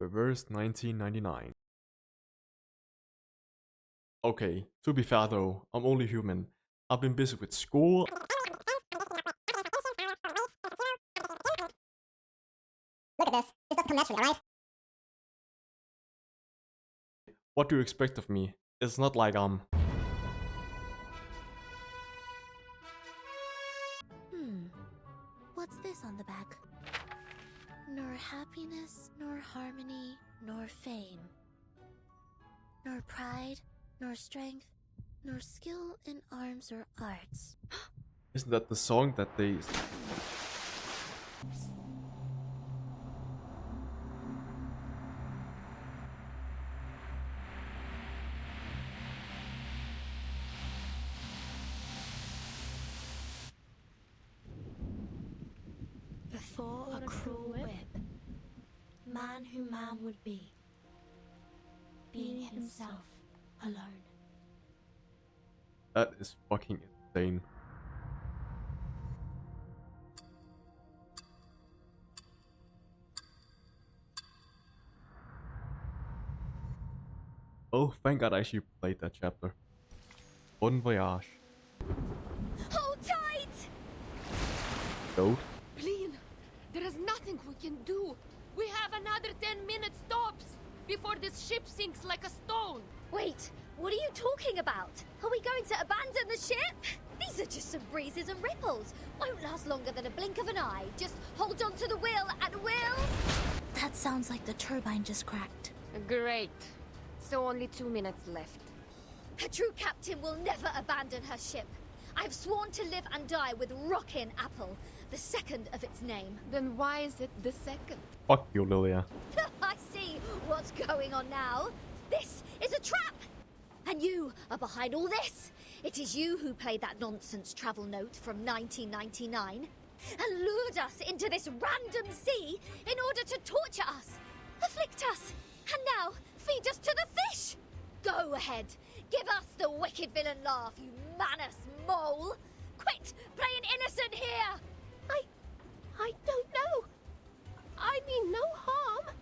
Reverse 1999. Okay, to be fair though, I'm only human. I've been busy with school. Look at this. This doesn't come naturally, alright? What do you expect of me? It's not like What's this on the back? Nor happiness, nor harmony, nor fame. Nor pride, nor strength, nor skill in arms or arts. Isn't that the song that they... Before a cruel whip, man who man would be, being himself alone. That is fucking insane. Oh, thank God I actually played that chapter. Bon voyage. Hold tight! Dude. Lean, there is nothing we can do. We have another 10 minutes tops before this ship sinks like a stone. Wait, what are you talking about? Are we going to abandon the ship? These are just some breezes and ripples. Won't last longer than a blink of an eye. Just hold on to the wheel at will. That sounds like the turbine just cracked. Great. So only 2 minutes left. A true captain will never abandon her ship. I've sworn to live and die with Rockin' Apple, the second of its name. Then why is it the second? Fuck you, Lilia. I see what's going on now. This is a trap! And you are behind all this. It is you who played that nonsense travel note from 1999 and lured us into this random sea in order to torture us, afflict us, and now feed us to the fish! Go ahead, give us the wicked villain laugh, you manus mole! Quit playing innocent here! I don't know. I mean no harm.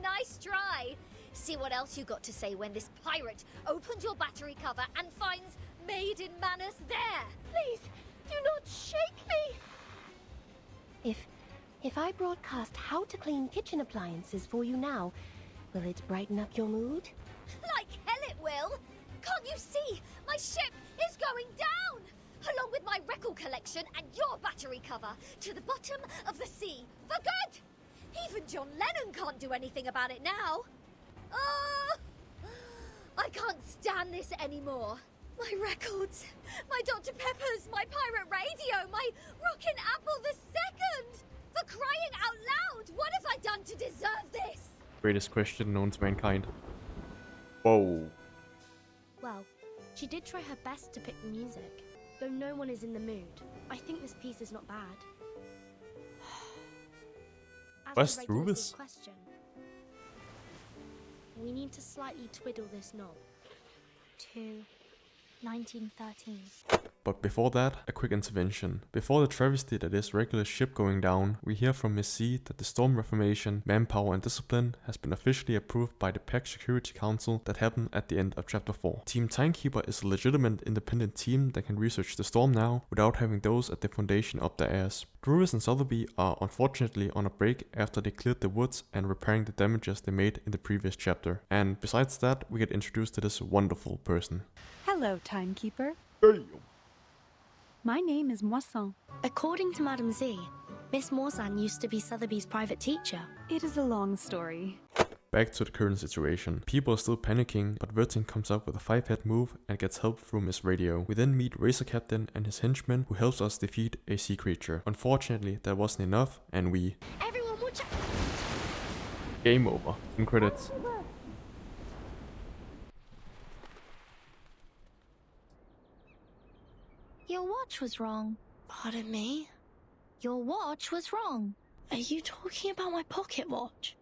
Nice try. See what else you got to say when this pirate opens your battery cover and finds Made in Manus there. Please, do not shake me. If I broadcast how to clean kitchen appliances for you now, will it brighten up your mood? Like hell it will. Can't you see? My ship is going down! Along with my record collection and your battery cover to the bottom of the sea for good! Even John Lennon can't do anything about it now. Oh, I can't stand this anymore. My records, my Dr. Peppers, my pirate radio, my Rockin' Apple the second! For crying out loud, what have I done to deserve this? Greatest question known to mankind. Whoa. Well, she did try her best to pick the music, though no one is in the mood. I think this piece is not bad. What's As to through Regulus' this? question, we need to slightly twiddle this knob to 1913. But before that, a quick intervention. Before the travesty that is Regulus' ship going down, we hear from Miss C that the Storm Reformation, Manpower and Discipline has been officially approved by the Pact Security Council that happened at the end of Chapter 4. Team Timekeeper is a legitimate independent team that can research the storm now without having those at the Foundation up their ass. Druvis and Sotheby are unfortunately on a break after they cleared the woods and repairing the damages they made in the previous chapter. And besides that, we get introduced to this wonderful person. Hello, Timekeeper. Hey! My name is Moisson. According to Madame Z, Miss Morzan used to be Sotheby's private teacher. It is a long story. Back to the current situation. People are still panicking, but Vertin comes up with a 5-head move and gets help through Miss Radio. We then meet Razor Captain and his henchman who helps us defeat a sea creature. Unfortunately, that wasn't enough and we... Everyone watch out! Game over. In credits. Your watch was wrong. Pardon me? Your watch was wrong. Are you talking about my pocket watch?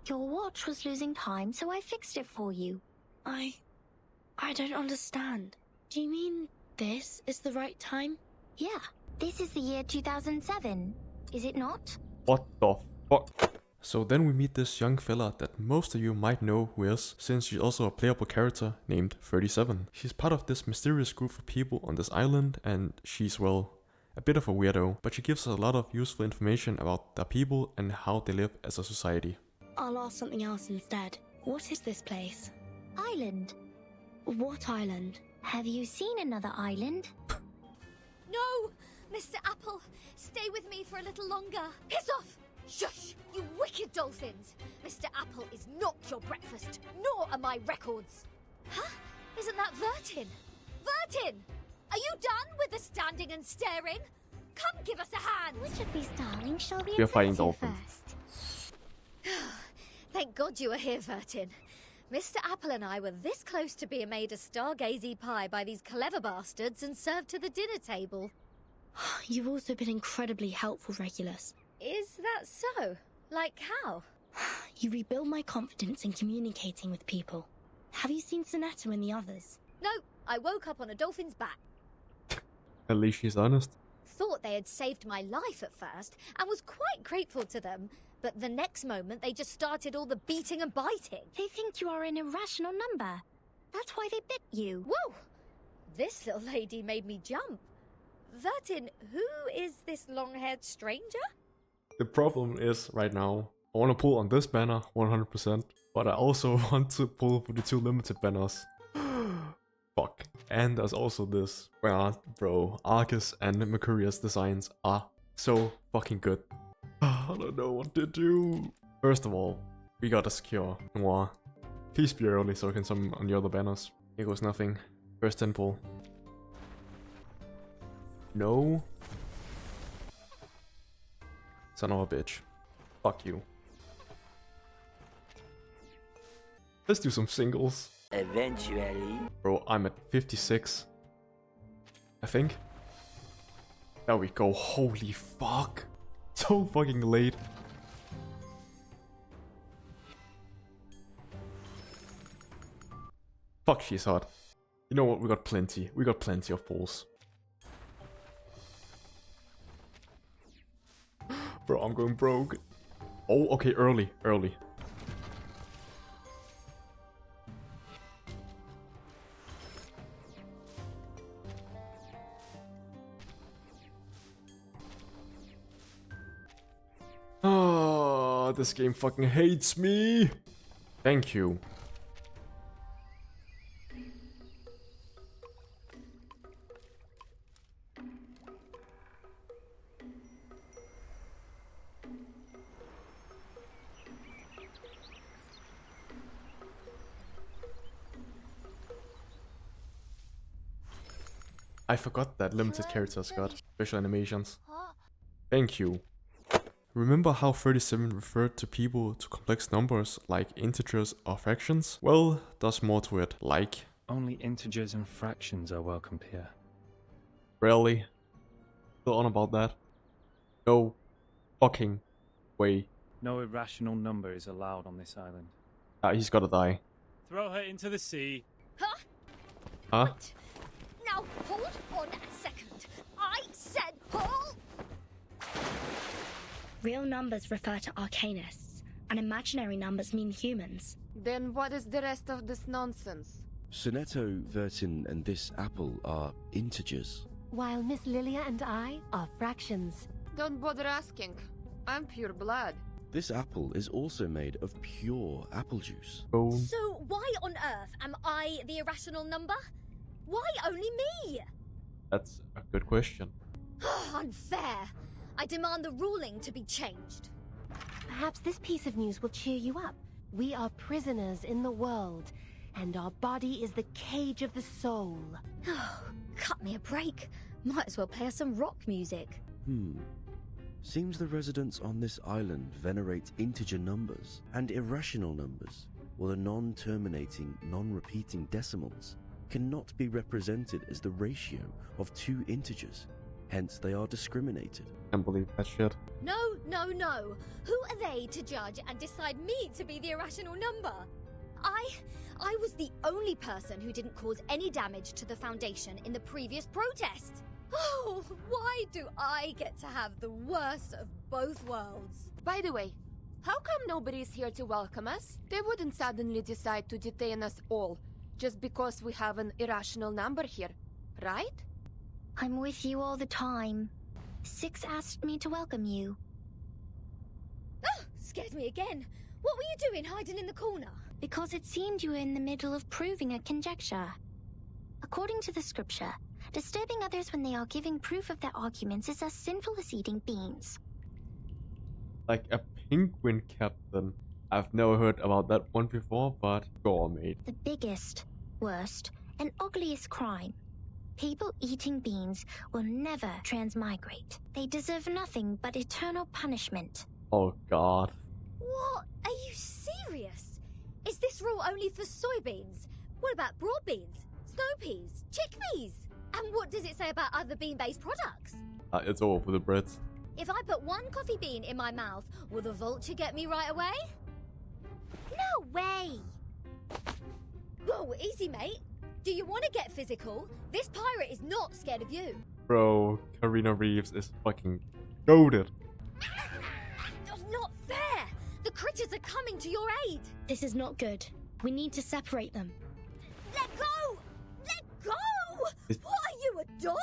Your watch was losing time, so I fixed it for you. I don't understand. Do you mean this is the right time? Yeah, this is the year 2007, is it not? What the fuck? So then we meet this young fella that most of you might know who is, since she's also a playable character named 37. She's part of this mysterious group of people on this island, and she's, well, a bit of a weirdo, but she gives us a lot of useful information about their people and how they live as a society. I'll ask something else instead. What is this place? Island. What island? Have you seen another island? No! Mr. Apple, stay with me for a little longer. Piss off! Shush! You wicked dolphins! Mr. Apple is not your breakfast, nor are my records. Huh? Isn't that Vertin? Vertin! Are you done with the standing and staring? Come give us a hand! Which of these darlings shall we We are fighting attend to dolphins. first? Thank God you are here, Vertin. Mr. Apple and I were this close to being made a stargazy pie by these clever bastards and served to the dinner table. You've also been incredibly helpful, Regulus. Is that so? Like how? You rebuild my confidence in communicating with people. Have you seen Sonetto and the others? No, I woke up on a dolphin's back. At least she's honest. Thought they had saved my life at first and was quite grateful to them, but the next moment they just started all the beating and biting. They think you are an irrational number. That's why they bit you. Whoa! This little lady made me jump. Vertin, who is this long-haired stranger? The problem is, right now, I want to pull on this banner 100%, but I also want to pull for the 2 limited banners. Fuck. And there's also this, where, bro, Arcus and Mercurius designs are so fucking good. I don't know what to do. First of all, we gotta secure Noir. Please be early so I can summon on the other banners. Here goes nothing. First 10 pull. No. Son of a bitch. Fuck you. Let's do some singles. Eventually. Bro, I'm at 56. I think. There we go. Holy fuck. So fucking late. Fuck, she's hot. You know what? We got plenty. We got plenty of pulls. Bro, I'm going broke. Oh, okay, early. Oh, this game fucking hates me. Thank you. I forgot that limited characters got special animations. Thank you. Remember how 37 referred to people to complex numbers like integers or fractions? Well, there's more to it, like... Only integers and fractions are welcomed here. Really? Still on about that? No fucking way. No irrational number is allowed on this island. He's gotta die. Throw her into the sea. Huh? Huh? Wait. Now, hold on a second. I said hold! Real numbers refer to arcanists, and imaginary numbers mean humans. Then what is the rest of this nonsense? Sonetto, Vertin, and this apple are integers. While Miss Lilia and I are fractions. Don't bother asking. I'm pure blood. This apple is also made of pure apple juice. Oh. So why on earth am I the irrational number? Why only me? That's a good question. Unfair. I demand the ruling to be changed. Perhaps this piece of news will cheer you up. We are prisoners in the world, and our body is the cage of the soul. Cut me a break. Might as well play us some rock music. Seems the residents on this island venerate integer numbers and irrational numbers, while the non-terminating, non-repeating decimals cannot be represented as the ratio of 2 integers. Hence, they are discriminated. Can't believe that shit. No. Who are they to judge and decide me to be the irrational number? I was the only person who didn't cause any damage to the Foundation in the previous protest. Oh, why do I get to have the worst of both worlds? By the way, how come nobody's here to welcome us? They wouldn't suddenly decide to detain us all just because we have an irrational number here, right? I'm with you all the time. 6 asked me to welcome you. Oh, scared me again. What were you doing hiding in the corner? Because it seemed you were in the middle of proving a conjecture. According to the scripture, disturbing others when they are giving proof of their arguments is as sinful as eating beans. Like a penguin captain. I've never heard about that one before, but go on, mate. The biggest, worst, and ugliest crime. People eating beans will never transmigrate. They deserve nothing but eternal punishment. Oh god. What? Are you serious? Is this rule only for soybeans? What about broad beans, snow peas, chickpeas? And what does it say about other bean-based products? It's over for the Brits. If I put one coffee bean in my mouth, will the vulture get me right away? No way! Whoa, easy, mate. Do you want to get physical? This pirate is not scared of you. Bro, Karina Reeves is fucking goated. Not fair! The critters are coming to your aid! This is not good. We need to separate them. Let go! Let go! What are you, a dog?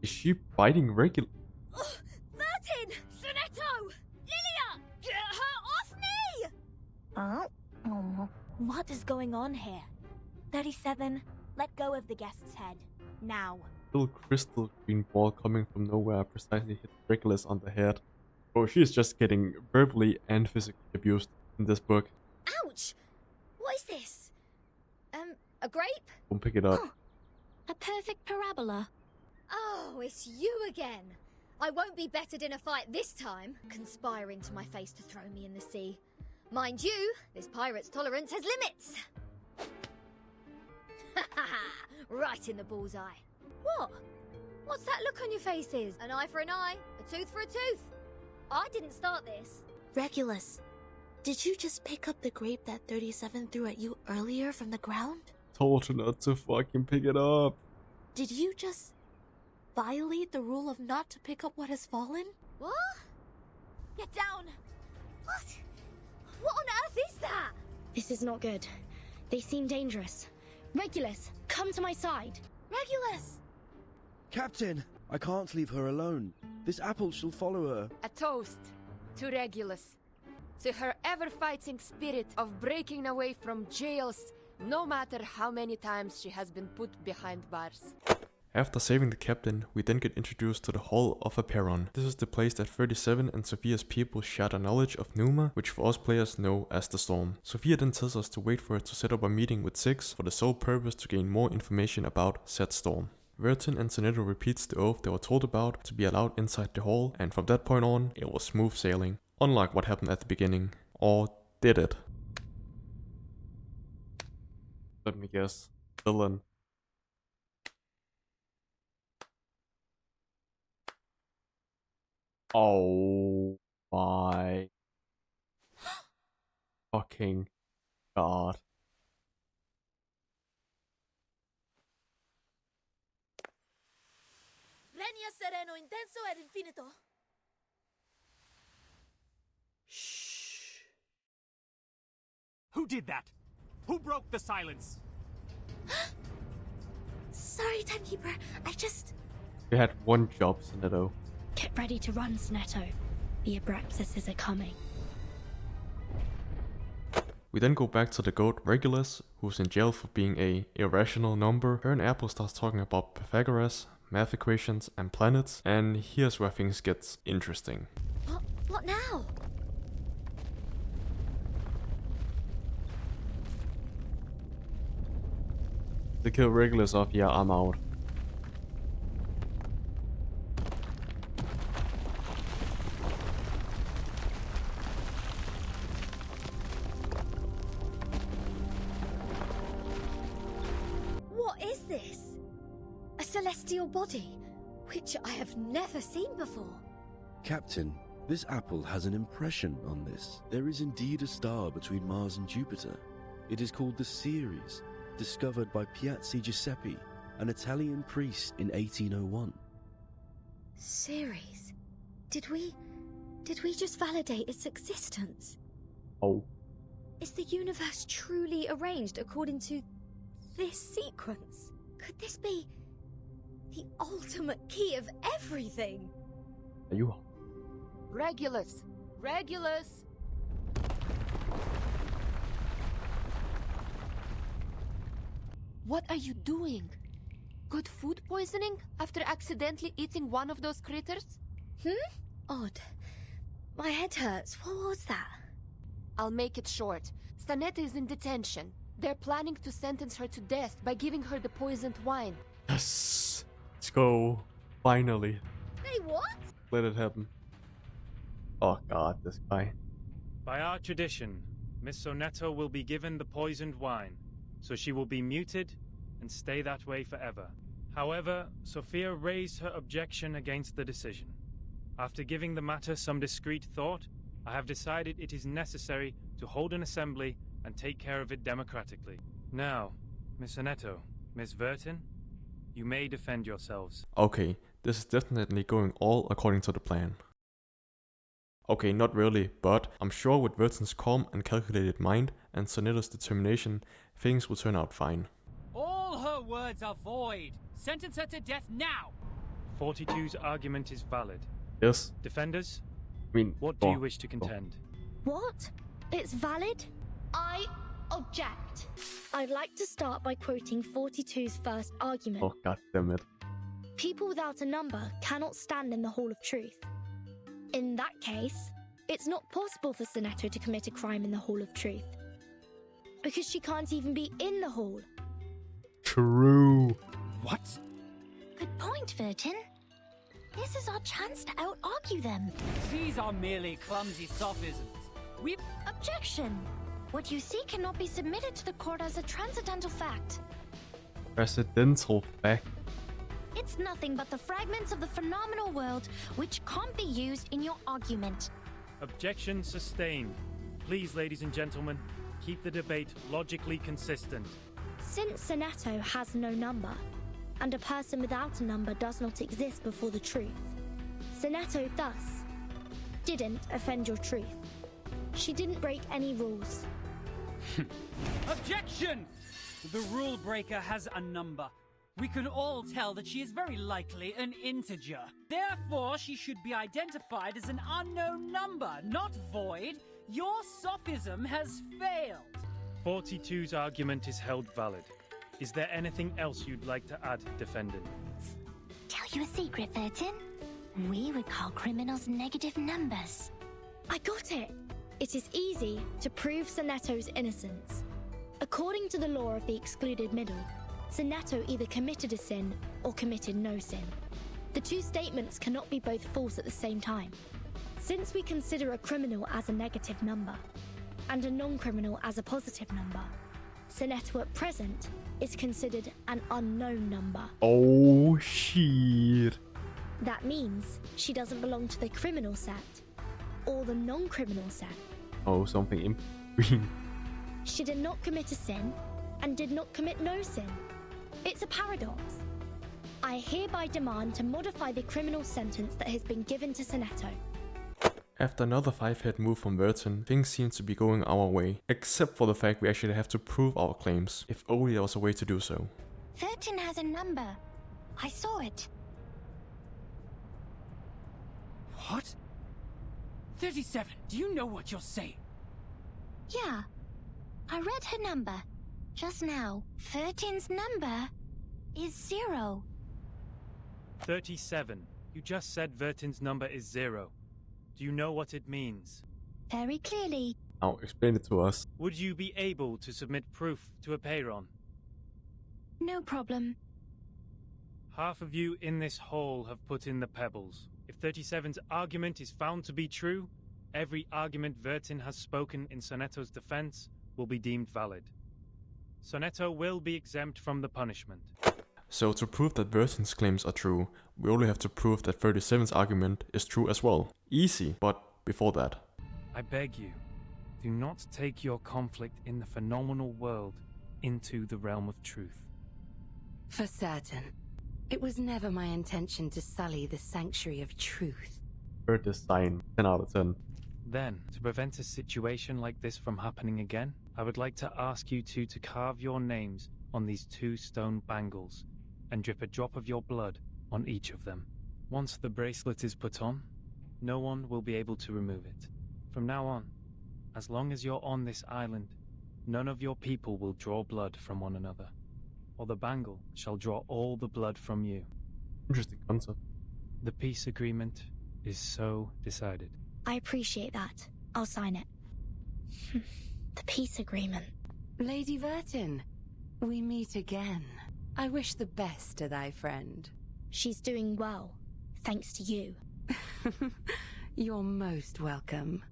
Is she biting Regulus? Martin! Sonetto! Lilia! Get her off me! Oh. What is going on here? 37, let go of the guest's head. Now. Little crystal green ball coming from nowhere precisely hits Regulus on the head. Bro, she's just getting verbally and physically abused in this book. Ouch! What is this? A grape? Don't pick it up. Oh, a perfect parabola. Oh, it's you again. I won't be bettered in a fight this time, conspiring to my face to throw me in the sea. Mind you, this pirate's tolerance has limits. Ha ha ha! Right in the bullseye. What? What's that look on your faces? An eye for an eye, a tooth for a tooth. I didn't start this. Regulus, did you just pick up the grape that 37 threw at you earlier from the ground? Told her not to fucking pick it up. Did you just violate the rule of not to pick up what has fallen? What? Get down! What? What on earth is that? This is not good. They seem dangerous. Regulus, come to my side. Regulus! Captain, I can't leave her alone. This apple shall follow her. A toast to Regulus, to her ever-fighting spirit of breaking away from jails, no matter how many times she has been put behind bars. After saving the captain, we then get introduced to the Hall of Aperon. This is the place that 37 and Sophia's people share their knowledge of Numa, which for us players know as the Storm. Sophia then tells us to wait for her to set up a meeting with Six for the sole purpose to gain more information about said Storm. Vertin and Sonetto repeats the oath they were told about to be allowed inside the hall, and from that point on, it was smooth sailing. Unlike what happened at the beginning. Or did it? Let me guess. Villain. Oh my fucking god. Regna sereno intenso ed infinito. Shh. Who did that? Who broke the silence? Sorry, Timekeeper. You had one job, Sonetto. Get ready to run, Sonetto. The Abraxas are coming. We then go back to the goat Regulus, who's in jail for being a irrational number. Her and Apple starts talking about Pythagoras, math equations, and planets, and here's where things get interesting. What now? They kill Regulus off, yeah, I'm out. What is this? A celestial body, which I have never seen before. Captain, this apple has an impression on this. There is indeed a star between Mars and Jupiter. It is called the Ceres, discovered by Piazzi Giuseppe, an Italian priest in 1801. Series? Did we just validate its existence? Oh. Is the universe truly arranged according to this sequence? Could this be the ultimate key of everything? Are you? Regulus! Regulus! What are you doing? Got food poisoning after accidentally eating one of those critters? Odd. My head hurts. What was that? I'll make it short. Sonetto is in detention. They're planning to sentence her to death by giving her the poisoned wine. Yes! Let's go. Finally. Hey, what? Let it happen. Oh god, this guy. By our tradition, Miss Sonetto will be given the poisoned wine, so she will be muted and stay that way forever. However, Sophia raised her objection against the decision. After giving the matter some discreet thought, I have decided it is necessary to hold an assembly and take care of it democratically. Now, Miss Sonetto, Miss Vertin, you may defend yourselves. Okay, this is definitely going all according to the plan. Okay, not really, but I'm sure with Vertin's calm and calculated mind and Sonetto's determination, things will turn out fine. All her words are void. Sentence her to death now. 42's argument is valid. Yes. Defenders, I mean, what do you wish to contend? What? It's valid? I object. I'd like to start by quoting 42's first argument. Oh god damn it. People without a number cannot stand in the Hall of Truth. In that case, it's not possible for Sonetto to commit a crime in the Hall of Truth. Because she can't even be in the hall. True. What? Good point, Vertin. This is our chance to out-argue them. These are merely clumsy sophisms. We've... Objection! What you see cannot be submitted to the court as a transcendental fact. Transcendental fact. It's nothing but the fragments of the phenomenal world which can't be used in your argument. Objection sustained. Please, ladies and gentlemen, keep the debate logically consistent. Since Sonetto has no number, and a person without a number does not exist before the truth, Sonetto thus didn't offend your truth. She didn't break any rules. Objection! The rule breaker has a number. We can all tell that she is very likely an integer. Therefore, she should be identified as an unknown number, not void. Your sophism has failed. 42's argument is held valid. Is there anything else you'd like to add, defendant? Tell you a secret, Vertin? We would call criminals negative numbers. I got it! It is easy to prove Sonetto's innocence. According to the law of the excluded middle, Sonetto either committed a sin or committed no sin. The two statements cannot be both false at the same time. Since we consider a criminal as a negative number, and a non-criminal as a positive number, Sonetto at present is considered an unknown number. Oh shit. That means she doesn't belong to the criminal set, or the non-criminal set. Oh, something in between. She did not commit a sin, and did not commit no sin. It's a paradox. I hereby demand to modify the criminal sentence that has been given to Sonetto. After another 5-hit move from Vertin, things seem to be going our way, except for the fact we actually have to prove our claims, if only there was a way to do so. Vertin has a number. I saw it. What? 37, do you know what you're saying? Yeah. I read her number. Just now. Vertin's number is 0. 37. You just said Vertin's number is 0. Do you know what it means? Very clearly. Now, explain it to us. Would you be able to submit proof to a payron? No problem. Half of you in this hall have put in the pebbles. If 37's argument is found to be true, every argument Vertin has spoken in Sonetto's defense will be deemed valid. Sonetto will be exempt from the punishment. So to prove that Vertin's claims are true, we only have to prove that 37's argument is true as well. Easy, but before that. I beg you, do not take your conflict in the phenomenal world into the realm of truth. For certain. It was never my intention to sully the sanctuary of truth. Her design, 10 out of 10. Then, to prevent a situation like this from happening again, I would like to ask you two to carve your names on these 2 stone bangles and drip a drop of your blood on each of them. Once the bracelet is put on, no one will be able to remove it. From now on, as long as you're on this island, none of your people will draw blood from one another, or the bangle shall draw all the blood from you. Interesting concept. The peace agreement is so decided. I appreciate that. I'll sign it. The peace agreement. Lady Vertin, we meet again. I wish the best to thy friend. She's doing well, thanks to you. You're most welcome.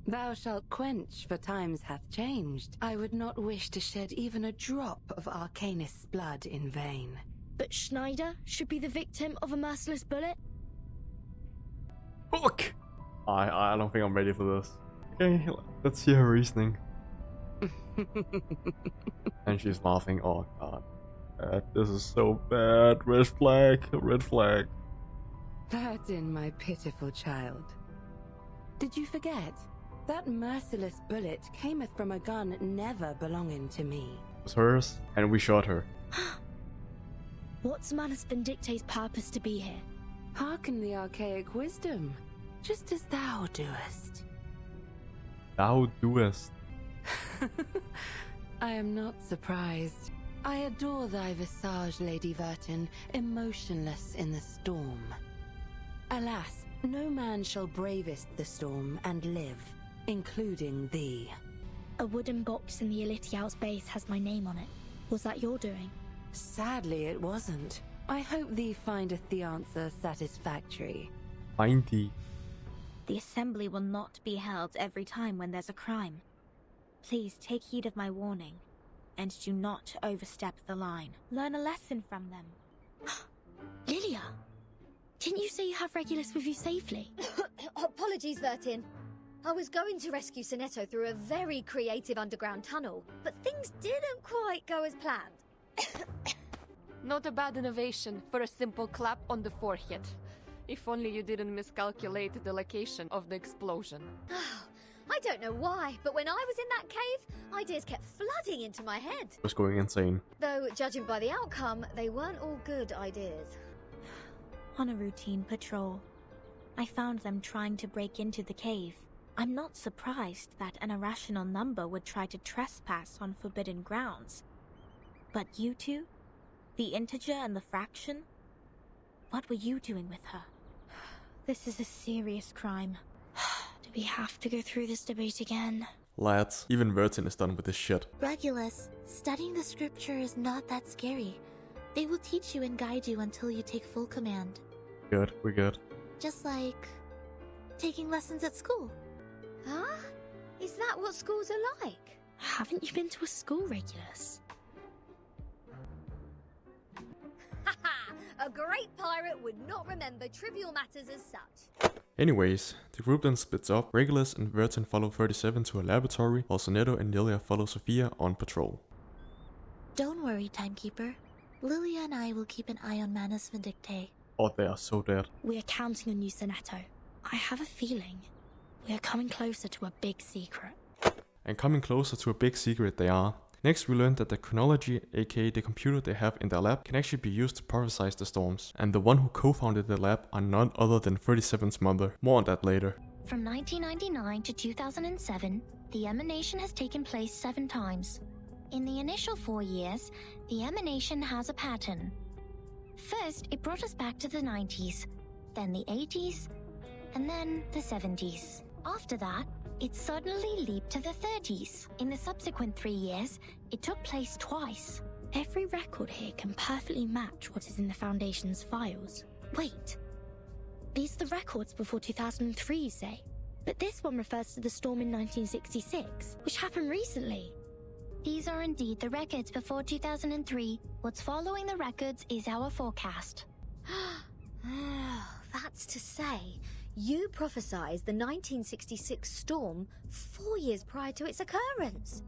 Thou shalt quench, for times hath changed. I would not wish to shed even a drop of Arcanist's blood in vain. But Schneider should be the victim of a merciless bullet? Fuck! I don't think I'm ready for this. Okay, let's hear her reasoning. And she's laughing. Oh god. This is so bad. Red flag. Red flag. Vertin, my pitiful child. Did you forget? That merciless bullet cameth from a gun never belonging to me. It was hers, and we shot her. What's Manus Vindicte's purpose to be here? Hearken the archaic wisdom, just as thou doest. Thou doest. I am not surprised. I adore thy visage, Lady Vertin, emotionless in the storm. Alas, no man shall bravest the storm and live, including thee. A wooden box in the Elitiaus base has my name on it. Was that your doing? Sadly, it wasn't. I hope thee findeth the answer satisfactory. Find thee. The assembly will not be held every time when there's a crime. Please take heed of my warning, and do not overstep the line. Learn a lesson from them. Lilia! Didn't you say you have Regulus with you safely? Apologies, Vertin. I was going to rescue Sonetto through a very creative underground tunnel, but things didn't quite go as planned. Not a bad innovation for a simple clap on the forehead. If only you didn't miscalculate the location of the explosion. I don't know why, but when I was in that cave, ideas kept flooding into my head. I was going insane. Though, judging by the outcome, they weren't all good ideas. On a routine patrol, I found them trying to break into the cave. I'm not surprised that an irrational number would try to trespass on forbidden grounds. But you two? The integer and the fraction? What were you doing with her? This is a serious crime. Do we have to go through this debate again? Lads, even Vertin is done with this shit. Regulus, studying the scripture is not that scary. They will teach you and guide you until you take full command. Good, we're good. Just like taking lessons at school. Huh? Is that what schools are like? Haven't you been to a school, Regulus? A great pirate would not remember trivial matters as such. Anyways, the group then splits up. Regulus and Vertin follow 37 to a laboratory, while Sonetto and Lilia follow Sophia on patrol. Don't worry, Timekeeper. Lilia and I will keep an eye on Manus Vindicte. Oh, they are so dead. We are counting on you, Sonetto. I have a feeling we are coming closer to a big secret. And coming closer to a big secret they are. Next we learned that the chronology, aka the computer they have in their lab, can actually be used to prophesize the storms. And the one who co-founded the lab are none other than 37's mother. More on that later. From 1999 to 2007, the emanation has taken place 7 times. In the initial 4 years, the emanation has a pattern. First, it brought us back to the 90s, then the 80s, and then the 70s. After that, it suddenly leaped to the 30s. In the subsequent 3 years, it took place twice. Every record here can perfectly match what is in the Foundation's files. Wait, these are the records before 2003, you say? But this one refers to the storm in 1966, which happened recently. These are indeed the records before 2003. What's following the records is our forecast. That's to say, you prophesied the 1966 storm 4 years prior to its occurrence.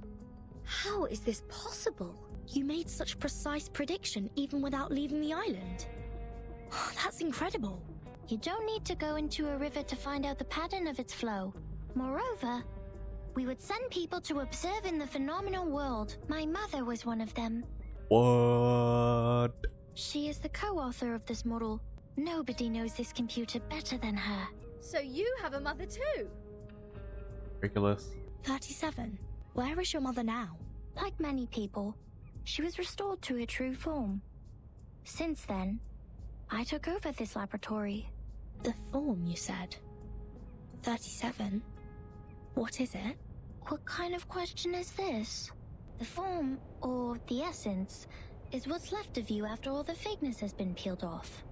How is this possible? You made such precise prediction even without leaving the island. That's incredible. You don't need to go into a river to find out the pattern of its flow. Moreover, we would send people to observe in the phenomenal world. My mother was one of them. What? She is the co-author of this model. Nobody knows this computer better than her. So you have a mother too? Regulus. 37. Where is your mother now? Like many people, she was restored to her true form. Since then, I took over this laboratory. The form, you said? 37. What is it? What kind of question is this? The form, or the essence, is what's left of you after all the fakeness has been peeled off.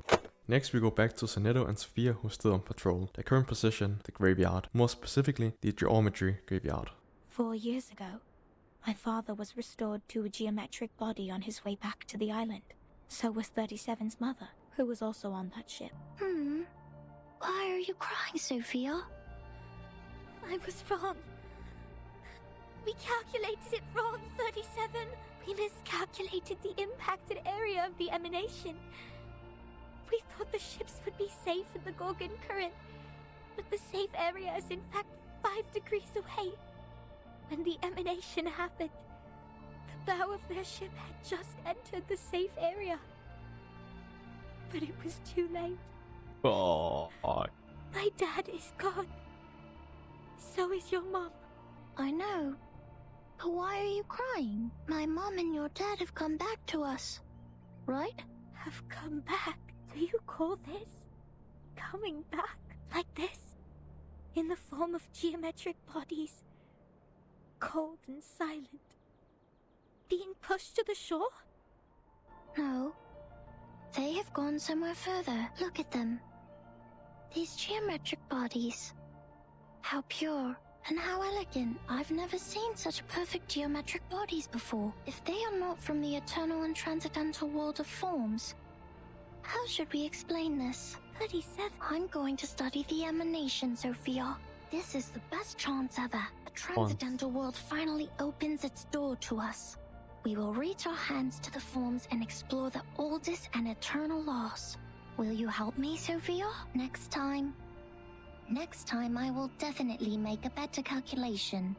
Next we go back to Sonetto and Sophia, who are still on patrol. Their current position, the graveyard. More specifically, the geometry graveyard. 4 years ago, my father was restored to a geometric body on his way back to the island. So was 37's mother, who was also on that ship. Why are you crying, Sophia? I was wrong. We calculated it wrong, 37. We miscalculated the impacted area of the emanation. We thought the ships would be safe in the Gorgon current, but the safe area is in fact 5 degrees away. When the emanation happened, the bow of their ship had just entered the safe area. But it was too late. Oh. My dad is gone. So is your mom. I know. But why are you crying? My mom and your dad have come back to us, right? Have come back? Do you call this coming back? Like this? In the form of geometric bodies? Cold and silent? Being pushed to the shore? No. They have gone somewhere further. Look at them. These geometric bodies. How pure and how elegant. I've never seen such perfect geometric bodies before. If they are not from the eternal and transcendental world of forms, how should we explain this? 37. I'm going to study the emanation, Sophia. This is the best chance ever. The transcendental world finally opens its door to us. We will reach our hands to the forms and explore the oldest and eternal laws. Will you help me, Sophia? Next time I will definitely make a better calculation.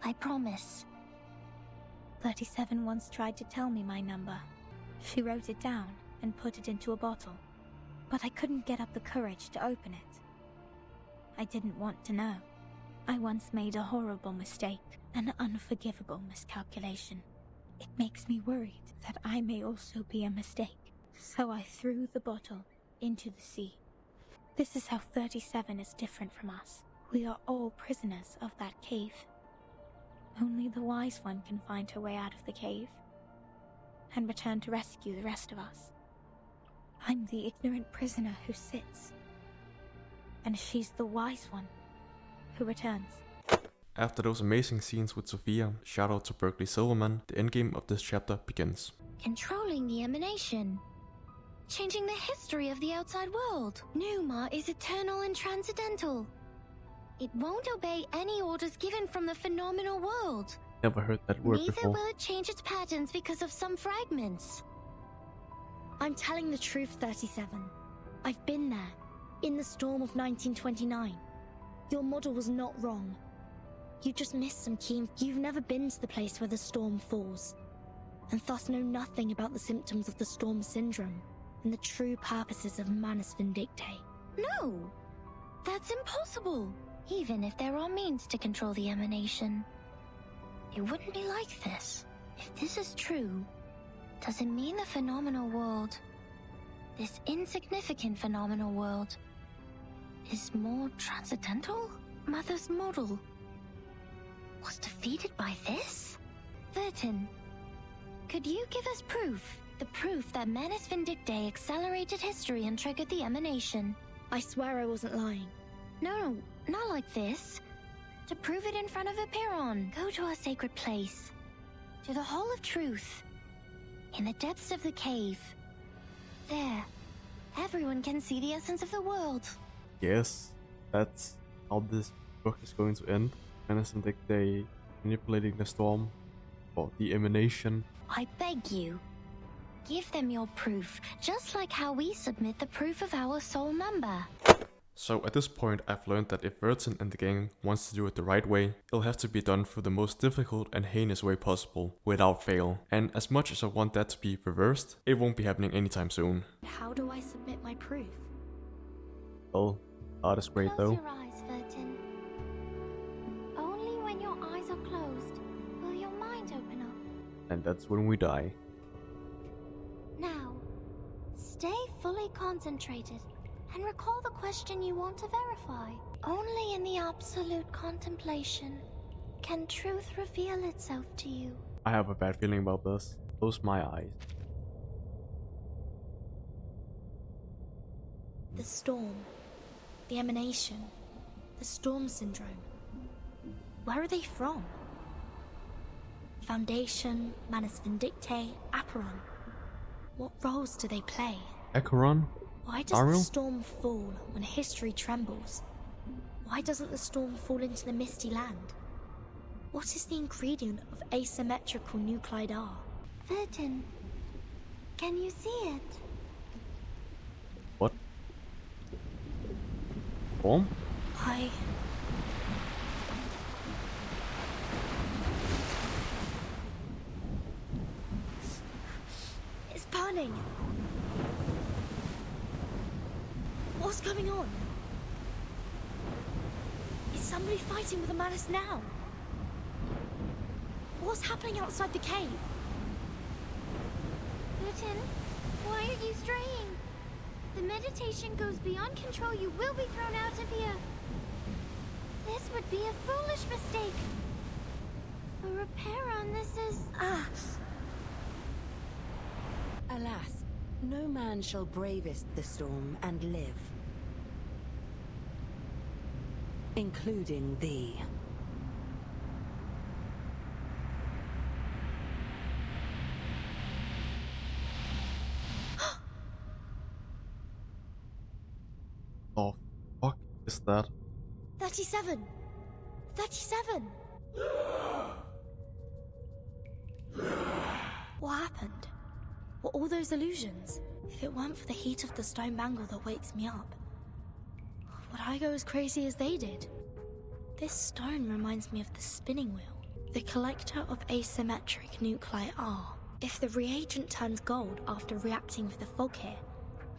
I promise. 37 once tried to tell me my number. She wrote it down and put it into a bottle, but I couldn't get up the courage to open it. I didn't want to know. I once made a horrible mistake, an unforgivable miscalculation. It makes me worried that I may also be a mistake, so I threw the bottle into the sea. This is how 37 is different from us. We are all prisoners of that cave. Only the wise one can find her way out of the cave and return to rescue the rest of us. I'm the ignorant prisoner who sits, and she's the wise one who returns. After those amazing scenes with Sophia, shout out to Berkeley Silverman, the endgame of this chapter begins. Controlling the emanation. Changing the history of the outside world. Numa is eternal and transcendental. It won't obey any orders given from the phenomenal world. Never heard that word Neither before. will it change its patterns because of some fragments. I'm telling the truth, 37. I've been there, in the storm of 1929. Your model was not wrong. You just missed some key. You've never been to the place where the storm falls, and thus know nothing about the symptoms of the storm syndrome and the true purposes of Manus Vindictae. No! That's impossible! Even if there are means to control the emanation. It wouldn't be like this. If this is true, does it mean the phenomenal world, this insignificant phenomenal world, is more transcendental? Mother's model was defeated by this? Vertin, could you give us proof? The proof that Manus Vindictae accelerated history and triggered the emanation. I swear I wasn't lying. No, not like this. To prove it in front of Eperon, go to our sacred place. To the Hall of Truth. In the depths of the cave. There, everyone can see the essence of the world. Yes, that's how this book is going to end. Manus Vindictae manipulating the storm for the emanation. I beg you, Give them your proof, just like how we submit the proof of our soul number. So at this point I've learned that if Vertin and the gang wants to do it the right way, it'll have to be done through the most difficult and heinous way possible, without fail. And as much as I want that to be reversed, it won't be happening anytime soon. How do I submit my proof? Well, art is great Close though. your eyes, Vertin. Only when your eyes are closed will your mind open up. And that's when we die. Now, stay fully concentrated and recall the question you want to verify. Only in the absolute contemplation can truth reveal itself to you. I have a bad feeling about this. Close my eyes. The storm, the emanation, the storm syndrome. Where are they from? Foundation, Manus Vindictae, Acheron. What roles do they play? Acheron? Why does Ariel? the storm fall when history trembles? Why doesn't the storm fall into the misty land? What is the ingredient of asymmetrical nuclide R? Vertin, can you see it? What? Form? It's burning! What's going on? Is somebody fighting with a Manus now? What's happening outside the cave? Vertin, why are you straying? The meditation goes beyond control. You will be thrown out of here. This would be a foolish mistake. For a Peron, this is... Alas, no man shall bravest the storm and live. Including thee. Oh, fuck is that? 37! 37! What happened? Were all those illusions? If it weren't for the heat of the stone bangle that wakes me up, would I go as crazy as they did? This stone reminds me of the spinning wheel, the collector of asymmetric nuclei R. If the reagent turns gold after reacting with the fog here,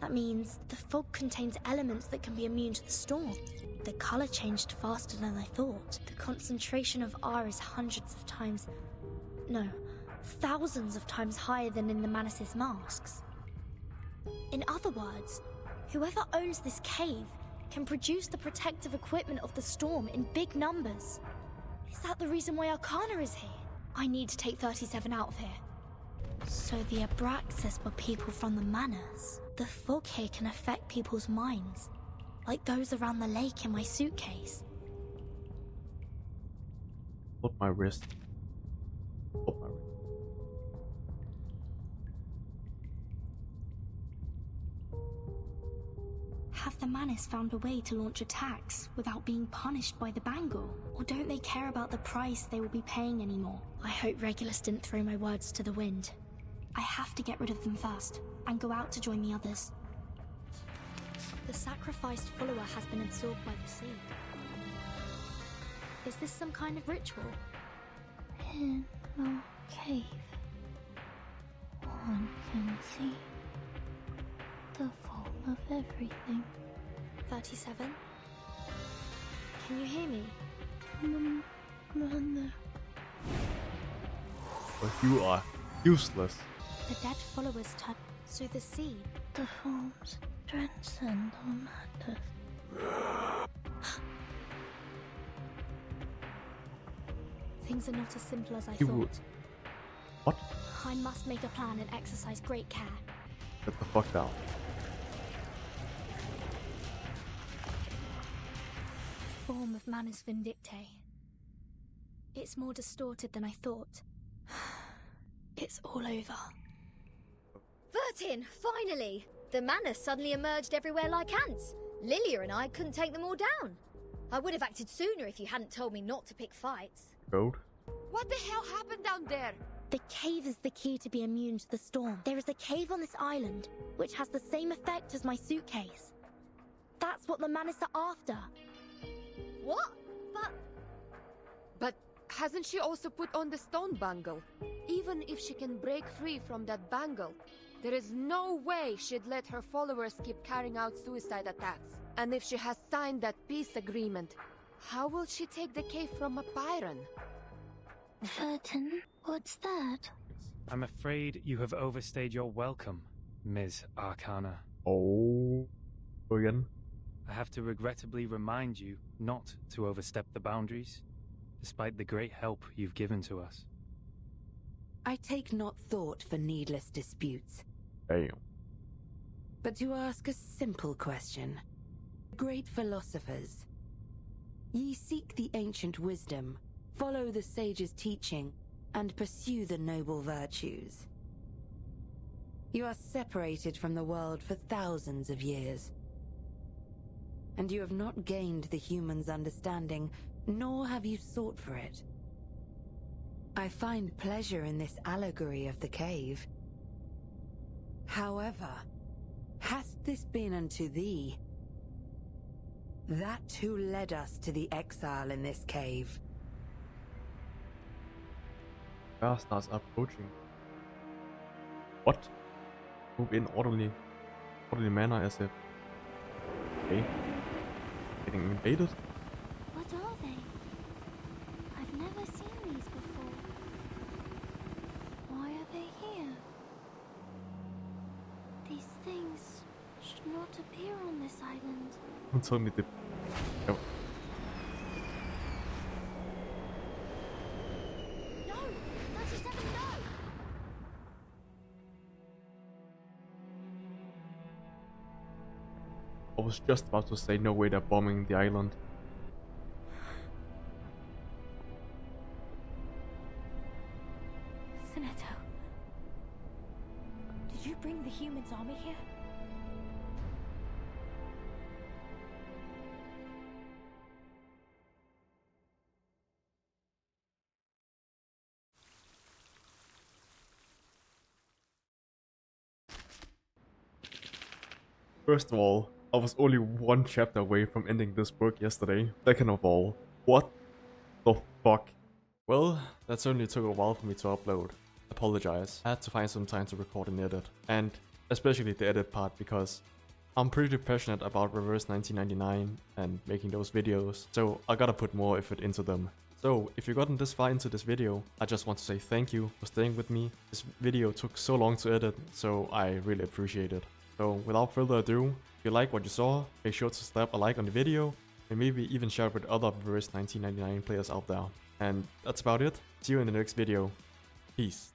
that means the fog contains elements that can be immune to the storm. The color changed faster than I thought. The concentration of R is hundreds of times... no, thousands of times higher than in the Manus' masks. In other words, whoever owns this cave can produce the protective equipment of the storm in big numbers. Is that the reason why Arcana is here? I need to take 37 out of here. So the Abraxas were people from the Manus. The fog here can affect people's minds, like those around the lake in my suitcase. Hold my wrist. Hold my wrist. Have the Manus found a way to launch attacks without being punished by the bangle? Or don't they care about the price they will be paying anymore? I hope Regulus didn't throw my words to the wind. I have to get rid of them first, and go out to join the others. The sacrificed follower has been absorbed by the sea. Is this some kind of ritual? In our cave, one can see the fall of everything. 37? Can you hear me? Mother. But you are useless. The dead followers turn... So the sea... The forms transcend all matters. Things are not as simple as I You thought. would- What? I must make a plan and exercise great care. Get the fuck down. Form of Manus Vindictae. It's more distorted than I thought. It's all over. Vertin, finally! The Manus suddenly emerged everywhere like ants. Lilia and I couldn't take them all down. I would have acted sooner if you hadn't told me not to pick fights. Code? What the hell happened down there? The cave is the key to be immune to the storm. There is a cave on this island, which has the same effect as my suitcase. That's what the Manis are after. What? But hasn't she also put on the stone bangle? Even if she can break free from that bangle, there is no way she'd let her followers keep carrying out suicide attacks. And if she has signed that peace agreement, how will she take the cave from a Byron? Vertin, what's that? I'm afraid you have overstayed your welcome, Ms. Arcana. Oh, again. I have to regrettably remind you not to overstep the boundaries, despite the great help you've given to us. I take not thought for needless disputes. Damn. But to ask a simple question. Great philosophers, ye seek the ancient wisdom, follow the sage's teaching, and pursue the noble virtues. You are separated from the world for thousands of years, and you have not gained the human's understanding, nor have you sought for it. I find pleasure in this allegory of the cave. However, hast this been unto thee, that who led us to the exile in this cave? Bear starts approaching. What? Move in orderly manner as if... Okay. Getting invaded? What are they? I've never seen these before. Why are they here? These things should not appear on this island. Don't tell me the... Oh. No! 37, no! I was just about to say no way they're bombing the island. Sonetto, did you bring the humans' army here? First of all, I was only one chapter away from ending this book yesterday. Second of all, what the fuck? Well, that certainly took a while for me to upload. Apologize. I had to find some time to record and edit. And especially the edit part, because I'm pretty passionate about Reverse 1999 and making those videos, so I gotta put more effort into them. So, if you've gotten this far into this video, I just want to say thank you for staying with me. This video took so long to edit, so I really appreciate it. So, without further ado, if you like what you saw, make sure to slap a like on the video, and maybe even share it with other Reverse 1999 players out there. And that's about it. See you in the next video. Peace.